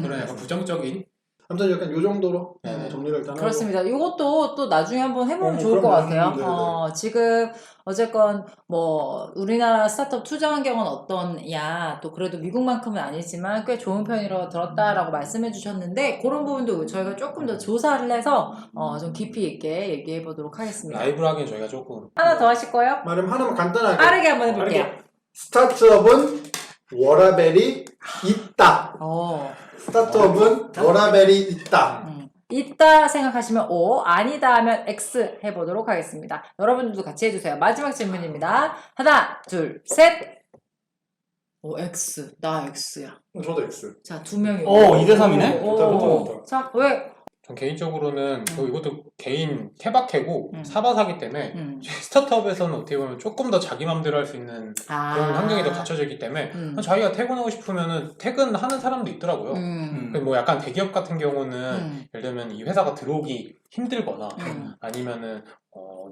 그런 약간 부정적인 아무튼 약간 요 정도로 정리를 일단 그렇습니다. 이것도 또 나중에 한번 해보면 좋을 것 그럼요. 같아요. 지금 어쨌건 뭐 우리나라 스타트업 투자 환경은 어떠냐, 또 그래도 미국만큼은 아니지만 꽤 좋은 편이라고 들었다라고 말씀해 주셨는데 그런 부분도 저희가 조금 더 조사를 해서 좀 깊이 있게 얘기해 보도록 하겠습니다. 라이브로 하기엔 저희가 조금 하나 더 하실 거예요? 말하면 하나만 간단하게 빠르게 한번 해볼게요. 스타트업은 워라벨이 있다. 스타트업은 워라벨이 있다. 있다 생각하시면 O, 아니다 하면 X 해보도록 하겠습니다. 여러분들도 같이 해주세요. 마지막 질문입니다. 하나, 둘, 셋. 오, X. 나 X야. 저도 X. 자, 두 명이. 2대3이네? 자, 왜? 전 개인적으로는 이것도 개인 케바케고 사바사기 때문에 스타트업에서는 어떻게 보면 조금 더 자기 맘대로 할 수 있는 그런 환경이 더 갖춰져 있기 때문에 자기가 퇴근하고 싶으면은 퇴근하는 사람도 있더라고요. 뭐 약간 대기업 같은 경우는 예를 들면 이 회사가 들어오기 힘들거나 아니면은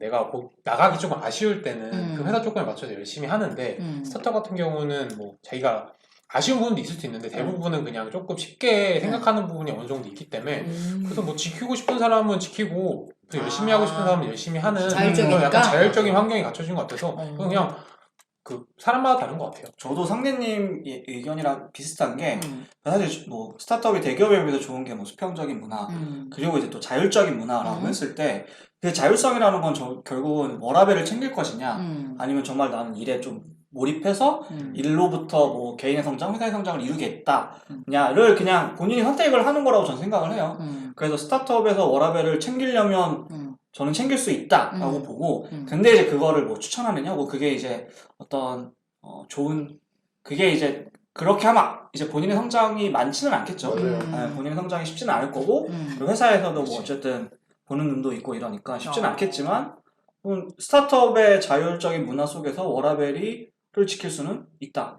내가 나가기 조금 아쉬울 때는 그 회사 조건에 맞춰서 열심히 하는데 스타트업 같은 경우는 뭐 자기가 아쉬운 부분도 있을 수 있는데 대부분은 그냥 조금 쉽게 생각하는 부분이 어느 정도 있기 때문에 그래서 뭐 지키고 싶은 사람은 지키고 또 열심히 하고 싶은 사람은 열심히 하는 자율적이니까? 약간 자율적인 환경이 갖춰진 것 같아서 그냥 그 사람마다 다른 것 같아요. 저도 상대님 의견이랑 비슷한 게 사실 뭐 스타트업이 대기업에 비해서 좋은 게 뭐 수평적인 문화 그리고 이제 또 자율적인 문화라고 했을 때 그 자율성이라는 건 결국은 워라밸을 챙길 것이냐 아니면 정말 나는 일에 좀 몰입해서 일로부터 뭐 개인의 성장, 회사의 성장을 이루겠다냐를 그냥 본인이 선택을 하는 거라고 저는 생각을 해요. 그래서 스타트업에서 워라밸을 챙기려면 저는 챙길 수 있다라고 보고 근데 이제 그거를 뭐 추천하느냐 뭐 그게 이제 어떤 좋은 그게 이제 그렇게 하면 이제 본인의 성장이 많지는 않겠죠. 본인의 성장이 쉽지는 않을 거고 그리고 회사에서도 뭐 어쨌든 보는 눈도 있고 이러니까 쉽지는 않겠지만 스타트업의 자율적인 문화 속에서 워라밸을 지킬 수는 있다.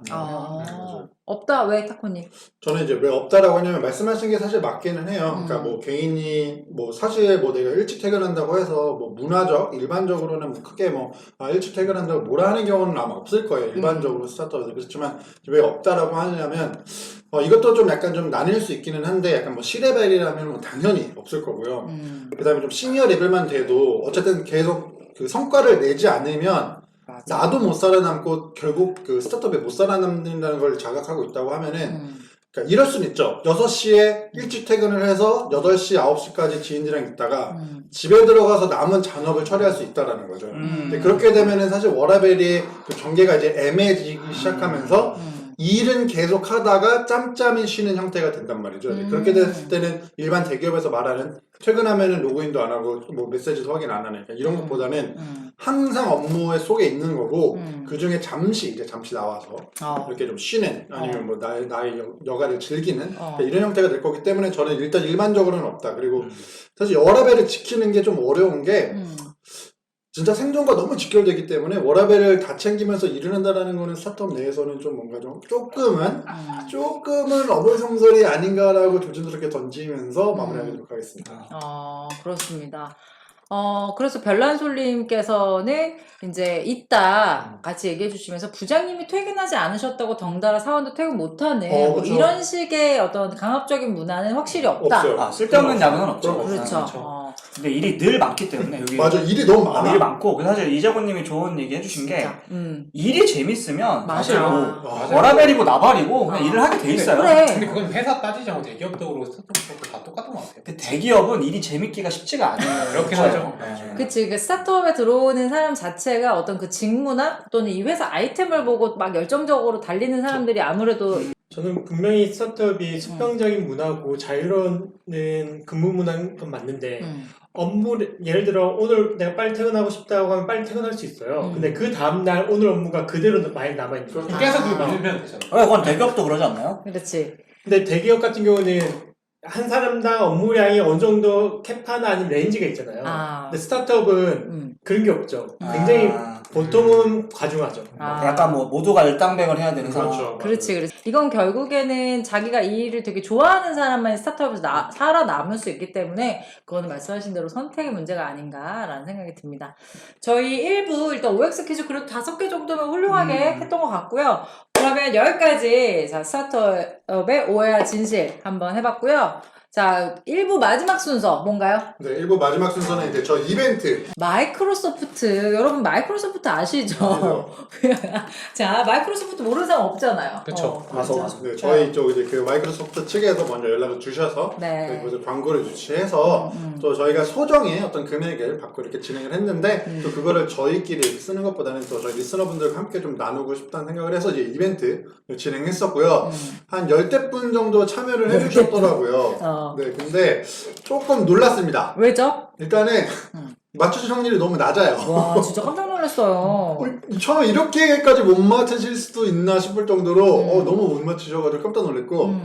없다. 왜 타코님? 저는 이제 왜 없다라고 하냐면 말씀하신 게 사실 맞기는 해요. 그러니까 뭐 개인이 뭐 사실 뭐 내가 일찍 퇴근한다고 해서 뭐 문화적 일반적으로는 뭐 크게 뭐 일찍 퇴근한다고 뭐라 하는 경우는 아마 없을 거예요. 일반적으로 스타트업에서. 그렇지만 왜 없다라고 하냐면 이것도 좀 약간 좀 나뉠 수 있기는 한데 약간 뭐 C레벨이라면 뭐 당연히 없을 거고요. 그 다음에 좀 시니어 레벨만 돼도 어쨌든 계속 그 성과를 내지 않으면 맞아. 나도 못 살아남고 결국 그 스타트업에 못 살아남는다는 걸 자각하고 있다고 하면은 그러니까 이럴 수는 있죠. 6시에 일찍 퇴근을 해서 8시, 9시까지 지인들이랑 있다가 집에 들어가서 남은 잔업을 처리할 수 있다라는 거죠. 근데 그렇게 되면은 사실 워라밸이 그 경계가 이제 애매해지기 시작하면서 일은 계속 하다가 짬짬이 쉬는 형태가 된단 말이죠. 그렇게 됐을 때는 일반 대기업에서 말하는 퇴근하면은 로그인도 안 하고 뭐 메시지도 확인 안 하니까 이런 것보다는 항상 업무에 속에 있는 거고 그 중에 잠시 나와서 이렇게 좀 쉬는 아니면 뭐 나의 여가를 즐기는 그러니까 이런 형태가 될 거기 때문에 저는 일단 일반적으로는 없다. 그리고 사실 워라밸을 지키는 게 좀 어려운 게 진짜 생존과 너무 직결되기 때문에 워라밸을 다 챙기면서 일을 한다는 거는 스타트업 내에서는 좀 뭔가 좀 조금은 어불성설이 아닌가라고 조심스럽게 던지면서 마무리하도록 하겠습니다. 그렇습니다. 그래서 별난솔님께서는 이제 이따 같이 얘기해 주시면서 부장님이 퇴근하지 않으셨다고 덩달아 사원도 퇴근 못하는 뭐 그렇죠. 이런 식의 어떤 강압적인 문화는 확실히 없다. 없어요. 쓸데없는 야근은 없죠. 그렇죠. 근데 일이 늘 많기 때문에 여기 맞아, 일이 너무 많아. 일이 많고 사실 이재곤님이 좋은 얘기 해주신 게 일이 재밌으면 사실 뭐 워라밸이고 나발이고 그냥 일을 하게 돼 있어요. 그래. 근데 그건 회사 따지자고 대기업적으로 스타트업도 다 똑같은 것 같아요. 근데 대기업은 일이 재밌기가 쉽지가 않아요. 그렇긴 하죠. 그치. 그 스타트업에 들어오는 사람 자체가 어떤 그 직무나 또는 이 회사 아이템을 보고 막 열정적으로 달리는 사람들이 아무래도 저는 분명히 스타트업이 수평적인 문화고 자유로운 근무 문화는 건 맞는데 업무 예를 들어 오늘 내가 빨리 퇴근하고 싶다고 하면 빨리 퇴근할 수 있어요. 근데 그 다음날 오늘 업무가 그대로 많이 남아있는 거예요. 계속 밀면 되잖아요. 그건 대기업도 그러지 않나요? 그렇지. 근데 대기업 같은 경우는 한 사람당 업무량이 어느 정도 캡하나 아니면 레인지가 있잖아요. 근데 스타트업은 그런 게 없죠. 굉장히 보통은 과중하죠. 약간 뭐 모두가 일당백을 해야 되는 상황. 그렇죠. 그렇지. 이건 결국에는 자기가 이 일을 되게 좋아하는 사람만 스타트업에서 살아남을 수 있기 때문에 그거는 말씀하신 대로 선택의 문제가 아닌가라는 생각이 듭니다. 저희 1부 일단 OX 퀴즈 그래도 5개 정도면 훌륭하게 했던 것 같고요. 그러면 여기까지 자 스타트업의 오해와 진실 한번 해봤고요. 자 1부 마지막 순서 뭔가요? 네, 1부 마지막 순서는 이제 저 이벤트. 마이크로소프트 여러분 마이크로소프트 아시죠? 자 마이크로소프트 모르는 사람 없잖아요. 그쵸. 맞아. 네, 저희 쪽 이제 그 마이크로소프트 측에서 먼저 연락을 주셔서 네. 그래서 광고를 유치해서 또 저희가 소정의 어떤 금액을 받고 이렇게 진행을 했는데 또 그거를 저희끼리 쓰는 것보다는 또 저희 리스너분들과 함께 좀 나누고 싶다는 생각을 해서 이제 이벤트 진행했었고요. 한 10대 분 정도 참여를 해주셨더라고요. 네, 근데 조금 놀랐습니다. 왜죠? 일단은 맞추실 확률이 너무 낮아요. 와 진짜 깜짝 놀랐어요. 처음에 이렇게까지 못 맞추실 수도 있나 싶을 정도로 너무 못 맞추셔가지고 깜짝 놀랐고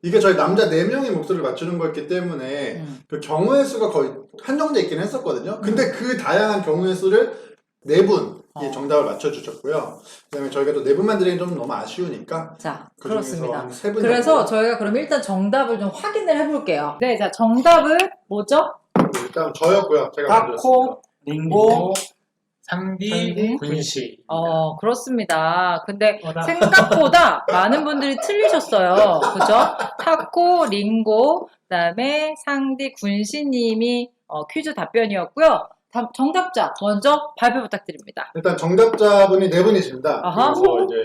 이게 저희 남자 4명의 목소리를 맞추는 거였기 때문에 그 경우의 수가 거의 한정돼 있긴 했었거든요. 근데 그 다양한 경우의 수를 4분이 정답을 맞춰주셨고요. 그다음에 저희가 또 4분만 드리긴 좀 너무 아쉬우니까 자 그 그렇습니다. 중에서 한 3분 그래서 정도. 저희가 그럼 일단 정답을 좀 확인을 해볼게요. 네, 자 정답은 뭐죠? 일단 저였고요. 제가 먼저 타코, 링고, 상디, 군시. 그렇습니다. 근데 생각보다 많은 분들이 틀리셨어요. 그죠? 타코, 링고, 그다음에 상디, 군시님이 퀴즈 답변이었고요. 정답자 먼저 발표 부탁드립니다. 일단 정답자분이 4분이십니다. 아하. 그래서 이제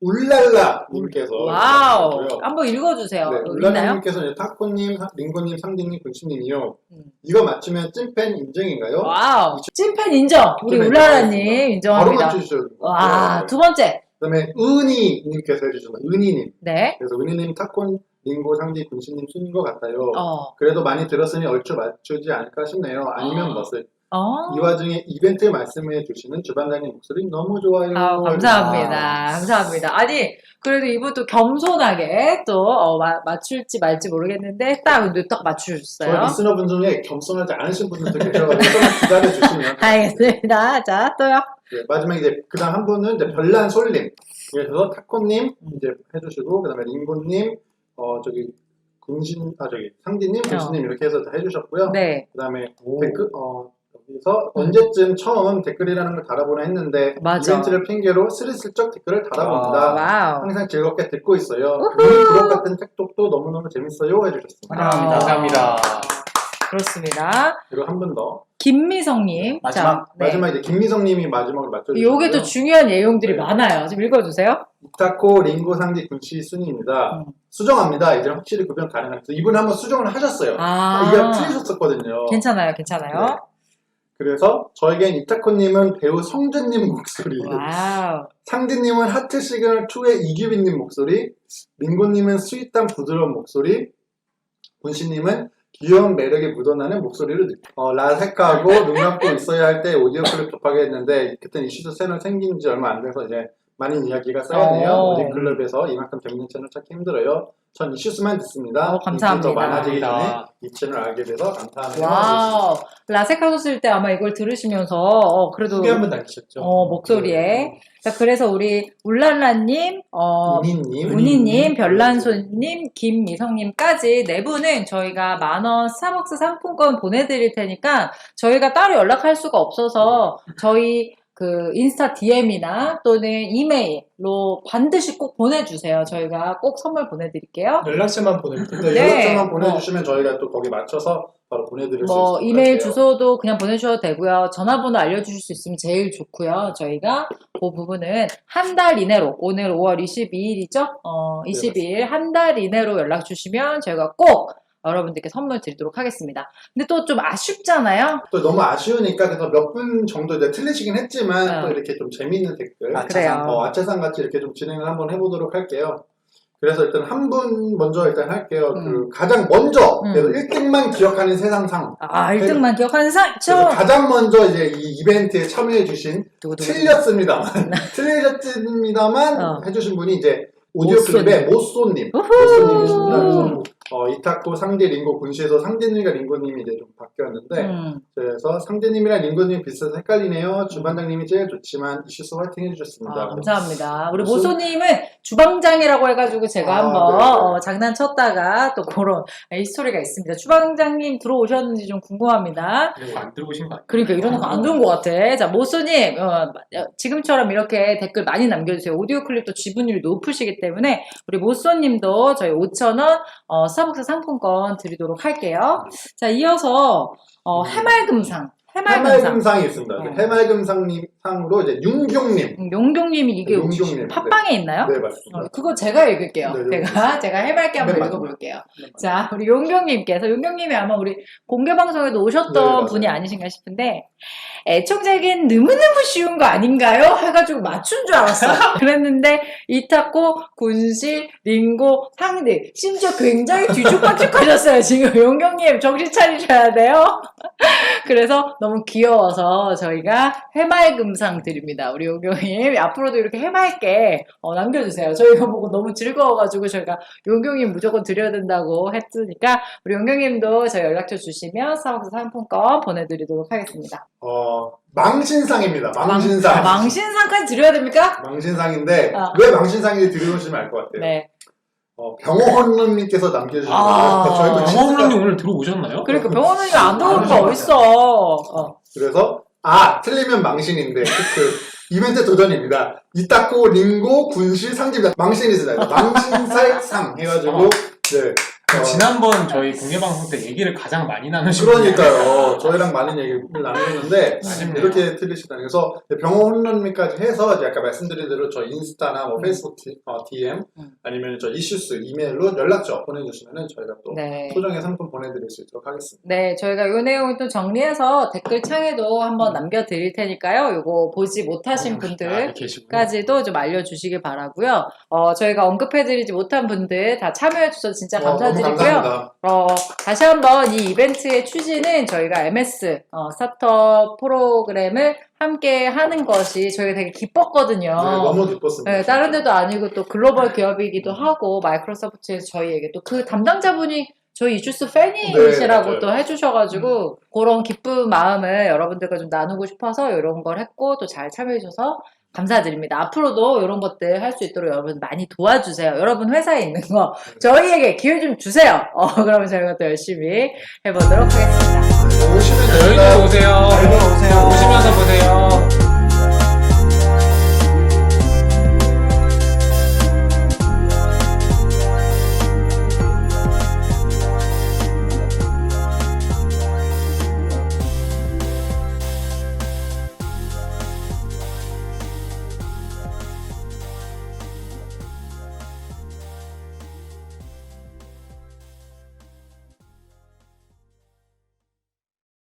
울랄라님께서 와우. 한번 읽어주세요. 네, 있나요? 울랄라님께서 타코님, 링고님, 상디님, 군치님이요. 이거 맞추면 찐팬 인증인가요? 와우. 찐팬 인정. 우리 찐팬 울라라님 바로 인정합니다. 맞추셔도 와, 두 번째. 그 다음에 은희님께서 해주셨습니다. 은희님. 네. 그래서 은희님 타코, 링고, 상디, 군치님 순인 것 같아요. 어. 그래도 많이 들었으니 얼추 맞추지 않을까 싶네요. 아니면 머슬. 어. 이 와중에 이벤트 말씀해 주시는 주반장님 목소리 너무 좋아요. 감사합니다. 감사합니다. 아니, 그래도 이분도 겸손하게 또, 맞출지 말지 모르겠는데, 근데 딱 맞추셨어요. 저희 리스너분 중에 겸손하지 않으신 분들도 계셔가지고 조금 기다려주시면. 알겠습니다. 자, 또요. 네, 마지막에 이제, 그 다음 한 분은 이제 별난 솔님. 그래서 타코님 이제 해주시고, 그 다음에 링고님, 상디님, 군신님 이렇게 해서 다 해주셨고요. 네. 그 다음에 댓글, 여기서 언제쯤 처음 댓글이라는 걸 달아보나 했는데 맞아. 이벤트를 핑계로 스리슬쩍 댓글을 달아봅니다. 와우. 항상 즐겁게 듣고 있어요. 부록 같은 택독도 너무너무 재밌어요 해주셨습니다. 감사합니다. 감사합니다. 그렇습니다. 그리고 한 분 더. 김미성님. 마지막. 자, 네. 마지막 이제 김미성님이 마지막으로 맞춰주셨어요. 요게 또 중요한 내용들이 네. 많아요. 좀 읽어주세요. 이타코, 링고, 상디, 군시 순위입니다. 수정합니다. 이제 확실히 구별 가능합니다. 이분은 한번 수정을 하셨어요. 이게 틀리셨었거든요. 괜찮아요, 괜찮아요. 네. 그래서 저에겐 이타코님은 배우 성준님 목소리, 와우. 상디님은 하트 시그널 2의 이규빈님 목소리, 링고님은 스윗한 부드러운 목소리, 군시님은 귀여운 매력이 묻어나는 목소리를 라섹하고 눈 감고 있어야 할 때 오디오 클립 접하게 했는데 그때 이슈도 채널 생긴 지 얼마 안 돼서 이제 많은 이야기가 쌓였네요. 오디오 클립에서 이만큼 재밌는 채널 찾기 힘들어요. 전 이슈스만 듣습니다. 감사합니다. 더 많아지기 전에 이 채널 알게 돼서 감사합니다. 와우. 라섹하셨을 때 아마 이걸 들으시면서 그래도 후기 한번 남기셨죠. 목소리에. 자, 그래서 우리 울랄라님, 운이님, 별난소님, 김미성님까지 네 분은 저희가 10,000원 스타벅스 상품권 보내드릴 테니까 저희가 따로 연락할 수가 없어서 저희 그 인스타 DM이나 또는 이메일로 반드시 꼭 보내주세요. 저희가 꼭 선물 보내드릴게요. 연락처만 보내주세요. 네, 네. 연락처만 보내주시면 저희가 또 거기 맞춰서 바로 보내드릴 수 있을 것 이메일 같아요. 주소도 그냥 보내주셔도 되고요. 전화번호 알려주실 수 있으면 제일 좋고요. 저희가 그 부분은 한 달 이내로, 오늘 5월 22일이죠? 22일 한 달 이내로 연락 주시면 저희가 꼭 여러분들께 선물 드리도록 하겠습니다. 근데 또 좀 아쉽잖아요? 또 너무 아쉬우니까 그래서 몇 분 정도 이제 틀리시긴 했지만 또 이렇게 좀 재미있는 댓글 그래요. 아차상 같이 이렇게 좀 진행을 한번 해보도록 할게요. 그래서 일단 한 분 먼저 일단 할게요. 그 가장 먼저 그래서 1등만 기억하는 세상상 1등만 기억하는 그래서 저 가장 먼저 이제 이 이벤트에 참여해주신 틀렸습니다만 해주신 분이 이제 오디오 클립의 모쏘님이십니다. 그래서 이타코, 상디, 링고, 군시에서 상디님과 링고님이 이제 좀 바뀌었는데 그래서 상디님이랑 링고님이 비슷해서 헷갈리네요. 주반장님이 제일 좋지만 이슈스 화이팅 해주셨습니다. 감사합니다. 우리 모소님은 주방장이라고 해가지고 제가 한번 장난쳤다가 또 그런 히스토리가 있습니다. 주방장님 들어오셨는지 좀 궁금합니다. 안 들어오신 거 아니에요? 그러니까 이런 거 안 좋은 것 같아. 자, 모소님 지금처럼 이렇게 댓글 많이 남겨주세요. 오디오 클립도 지분율이 높으시기 때문에 우리 모소님도 저희 5,000원 스타벅스 상품권 드리도록 할게요. 자, 이어서 해맑음상이 있습니다. 해맑음상으로 이제 윤경님. 용경님이 이게 용경님. 팟빵에 있나요? 네, 맞습니다. 그거 제가 읽을게요. 네, 제가 해맑게 한번 네, 읽어볼게요. 네, 자, 우리 용경님이 아마 우리 공개 방송에도 오셨던 네, 분이 아니신가 싶은데 애청자에겐 너무너무 쉬운 거 아닌가요? 해가지고 맞춘 줄 알았어. 그랬는데 이타코, 군시, 링고, 상디 심지어 굉장히 뒤죽박죽하셨어요. 지금 용경님 정신 차리셔야 돼요. 그래서 너무 귀여워서 저희가 해맑음상 드립니다. 우리 용경님 앞으로도 이렇게 해맑게 남겨주세요. 저희가 보고 너무 즐거워가지고 저희가 용경님 무조건 드려야 된다고 했으니까 우리 용경님도 저희 연락처 주시면 스타벅스 상품권 보내드리도록 하겠습니다. 망신상입니다. 망신상. 망신상까지 드려야 됩니까? 망신상인데 왜 망신상인지 들어보시면 알 것 같아요. 네. 병호헌님께서 남겨주신 거예요. 병호헌님 오늘 들어오셨나요? 그러니까 병원은 안 들어올 거 어딨어. 그래서 틀리면 망신인데 이벤트 도전입니다. 이타코, 링고, 군시, 상집니다. 망신이잖아요. 망신살상 해가지고 네. 지난번 저희 공개방송 때 얘기를 가장 많이 나누신 분이에요. 그러니까요. 저희랑 많은 얘기를 나누는데 이렇게 틀리시다니. 그래서 병호헌님까지 해서 이제 아까 말씀드린 대로 저 인스타나 뭐 페이스북 DM 아니면 저 이슈스 이메일로 연락처 보내주시면은 저희가 또 소정의 상품 보내드릴 수 있도록 하겠습니다. 네, 저희가 이 내용을 또 정리해서 댓글 창에도 한번 남겨드릴 테니까요. 이거 보지 못하신 분들까지도 좀 알려주시기 바라고요. 저희가 언급해드리지 못한 분들 다 참여해주셔서 진짜 감사드리고요. 다시 한번 이 이벤트의 취지는 저희가 MS 스타트업 프로그램을 함께 하는 것이 저희가 되게 기뻤거든요. 네, 너무 기뻤습니다. 네, 다른 데도 아니고 또 글로벌 기업이기도 하고 마이크로소프트에서 저희에게 또 그 담당자분이 저희 이슈스 팬이시라고 또 해주셔가지고 그런 기쁜 마음을 여러분들과 좀 나누고 싶어서 이런 걸 했고 또 잘 참여해주셔서 감사드립니다. 앞으로도 이런 것들 할 수 있도록 여러분 많이 도와주세요. 여러분 회사에 있는 거 저희에게 기회 좀 주세요. 그러면 저희가 또 열심히 해보도록 하겠습니다. 오시면 저희도 오세요.